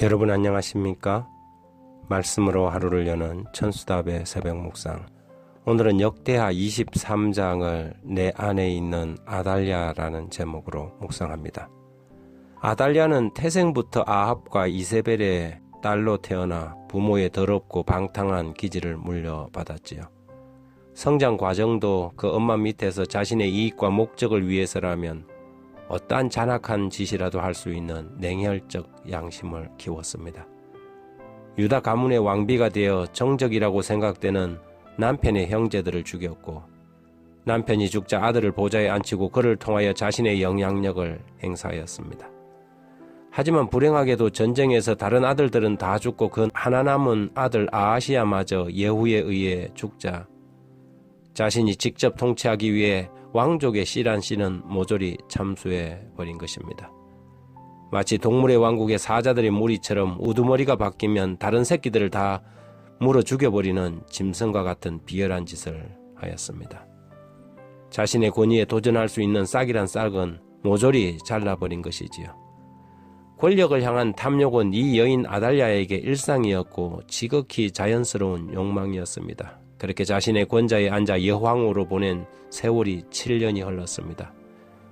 여러분 안녕하십니까? 말씀으로 하루를 여는 천수답의 새벽 묵상. 오늘은 역대하 23장을 내 안에 있는 아달랴라는 제목으로 묵상합니다. 아달랴는 태생부터 아합과 이세벨의 딸로 태어나 부모의 더럽고 방탕한 기질을 물려받았지요. 성장 과정도 그 엄마 밑에서 자신의 이익과 목적을 위해서라면 어떠한 잔악한 짓이라도 할 수 있는 냉혈적 양심을 키웠습니다. 유다 가문의 왕비가 되어 정적이라고 생각되는 남편의 형제들을 죽였고, 남편이 죽자 아들을 보좌에 앉히고 그를 통하여 자신의 영향력을 행사하였습니다. 하지만 불행하게도 전쟁에서 다른 아들들은 다 죽고 그 하나 남은 아들 아하시야마저 예후에 의해 죽자 자신이 직접 통치하기 위해 왕족의 씨란 씨는 모조리 참수해버린 것입니다. 마치 동물의 왕국의 사자들의 무리처럼 우두머리가 바뀌면 다른 새끼들을 다 물어 죽여버리는 짐승과 같은 비열한 짓을 하였습니다. 자신의 권위에 도전할 수 있는 싹이란 싹은 모조리 잘라버린 것이지요. 권력을 향한 탐욕은 이 여인 아달랴에게 일상이었고 지극히 자연스러운 욕망이었습니다. 그렇게 자신의 권좌에 앉아 여왕으로 보낸 세월이 7년이 흘렀습니다.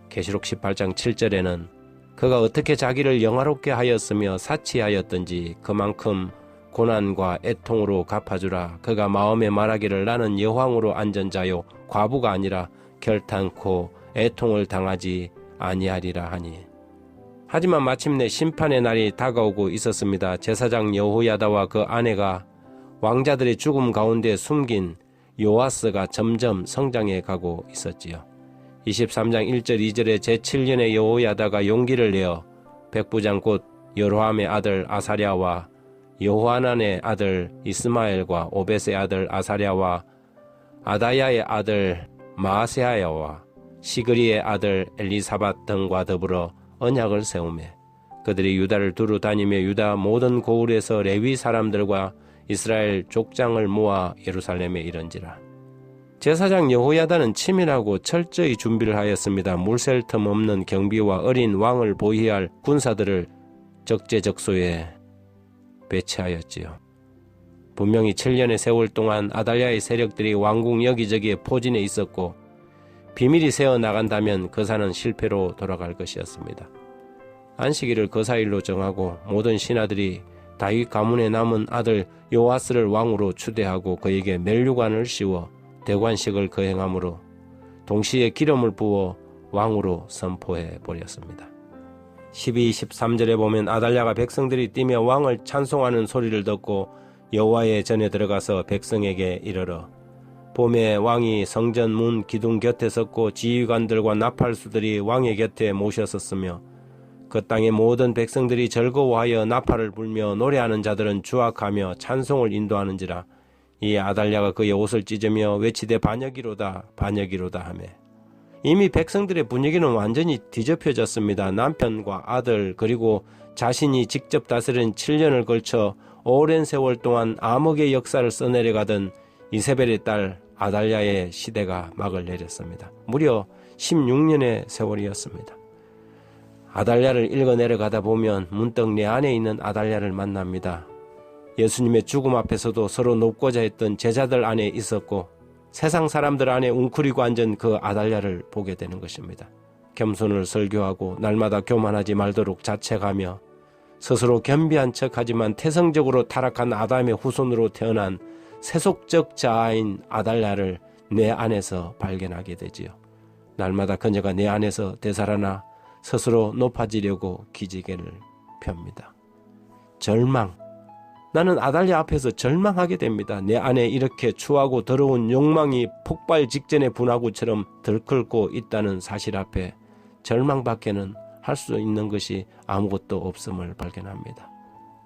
계시록 18장 7절에는 그가 어떻게 자기를 영화롭게 하였으며 사치하였던지 그만큼 고난과 애통으로 갚아주라. 그가 마음에 말하기를 나는 여왕으로 앉은 자요 과부가 아니라 결탄코 애통을 당하지 아니하리라 하니. 하지만 마침내 심판의 날이 다가오고 있었습니다. 제사장 여호야다와 그 아내가 왕자들의 죽음 가운데 숨긴 요아스가 점점 성장해 가고 있었지요. 23장 1절 2절에 제7년에 여호야다가 용기를 내어 백부장 곧 여로함의 아들 아사랴와 여호하난의 아들 이스마엘과 오벳의 아들 아사랴와 아다야의 아들 마아세야와 시그리의 아들 엘리사밧 등과 더불어 언약을 세우매 그들이 유다를 두루 다니며 유다 모든 고을에서 레위 사람들과 이스라엘 족장을 모아 예루살렘에 이른지라. 제사장 여호야다는 치밀하고 철저히 준비를 하였습니다. 물샐 틈 없는 경비와 어린 왕을 보위할 군사들을 적재적소에 배치하였지요. 분명히 7년의 세월 동안 아달랴의 세력들이 왕궁 여기저기에 포진해 있었고 비밀이 새어나간다면 그 사는 실패로 돌아갈 것이었습니다. 안식일을 그 사일로 정하고 모든 신하들이 다윗 가문의 남은 아들 요아스를 왕으로 추대하고 그에게 멸류관을 씌워 대관식을 거행함으로 동시에 기름을 부어 왕으로 선포해 버렸습니다. 12, 13절에 보면 아달랴가 백성들이 뛰며 왕을 찬송하는 소리를 듣고 여호와의 전에 들어가서 백성에게 이르러 봄에 왕이 성전 문 기둥 곁에 섰고 지휘관들과 나팔수들이 왕의 곁에 모셨었으며 그 땅의 모든 백성들이 즐거워하여 나팔을 불며 노래하는 자들은 주악하며 찬송을 인도하는지라. 이 아달랴가 그의 옷을 찢으며 외치되 반역이로다 반역이로다 하며 이미 백성들의 분위기는 완전히 뒤집혀졌습니다. 남편과 아들 그리고 자신이 직접 다스린 7년을 걸쳐 오랜 세월 동안 암흑의 역사를 써내려가던 이세벨의 딸 아달랴의 시대가 막을 내렸습니다. 무려 16년의 세월이었습니다. 아달랴를 읽어 내려가다 보면 문득 내 안에 있는 아달랴를 만납니다. 예수님의 죽음 앞에서도 서로 높고자 했던 제자들 안에 있었고 세상 사람들 안에 웅크리고 앉은 그 아달랴를 보게 되는 것입니다. 겸손을 설교하고 날마다 교만하지 말도록 자책하며 스스로 겸비한 척하지만 태성적으로 타락한 아담의 후손으로 태어난 세속적 자아인 아달랴를 내 안에서 발견하게 되지요. 날마다 그녀가 내 안에서 되살아나 스스로 높아지려고 기지개를 펴니다. 절망. 나는 아달랴 앞에서 절망하게 됩니다. 내 안에 이렇게 추하고 더러운 욕망이 폭발 직전의 분화구처럼 들끓고 있다는 사실 앞에 절망밖에는 할 수 있는 것이 아무것도 없음을 발견합니다.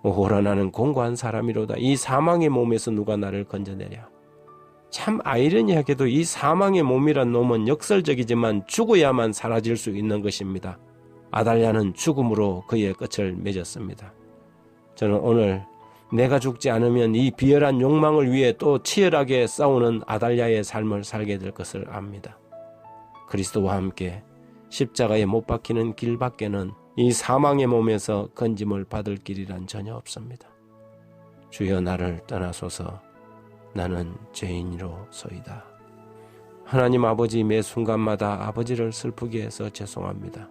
오호라 나는 공고한 사람이로다. 이 사망의 몸에서 누가 나를 건져내랴. 참 아이러니하게도 이 사망의 몸이란 놈은 역설적이지만 죽어야만 사라질 수 있는 것입니다. 아달랴는 죽음으로 그의 끝을 맺었습니다. 저는 오늘 내가 죽지 않으면 이 비열한 욕망을 위해 또 치열하게 싸우는 아달랴의 삶을 살게 될 것을 압니다. 그리스도와 함께 십자가에 못 박히는 길 밖에는 이 사망의 몸에서 건짐을 받을 길이란 전혀 없습니다. 주여 나를 떠나소서 나는 죄인이로소이다. 하나님 아버지, 매 순간마다 아버지를 슬프게 해서 죄송합니다.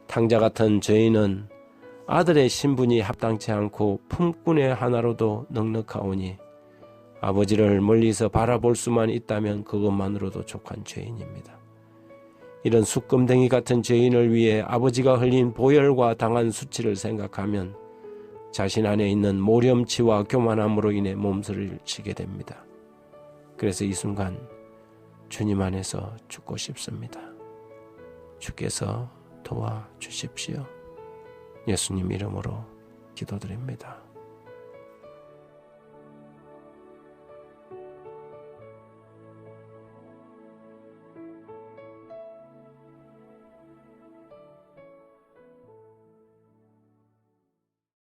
탕자 같은 죄인은 아들의 신분이 합당치 않고 품꾼의 하나로도 넉넉하오니 아버지를 멀리서 바라볼 수만 있다면 그것만으로도 족한 죄인입니다. 이런 숯검댕이 같은 죄인을 위해 아버지가 흘린 보혈과 당한 수치를 생각하면 자신 안에 있는 모렴치와 교만함으로 인해 몸서리를 치게 됩니다. 그래서 이 순간 주님 안에서 죽고 싶습니다. 주께서 도와주십시오. 예수님 이름으로 기도드립니다.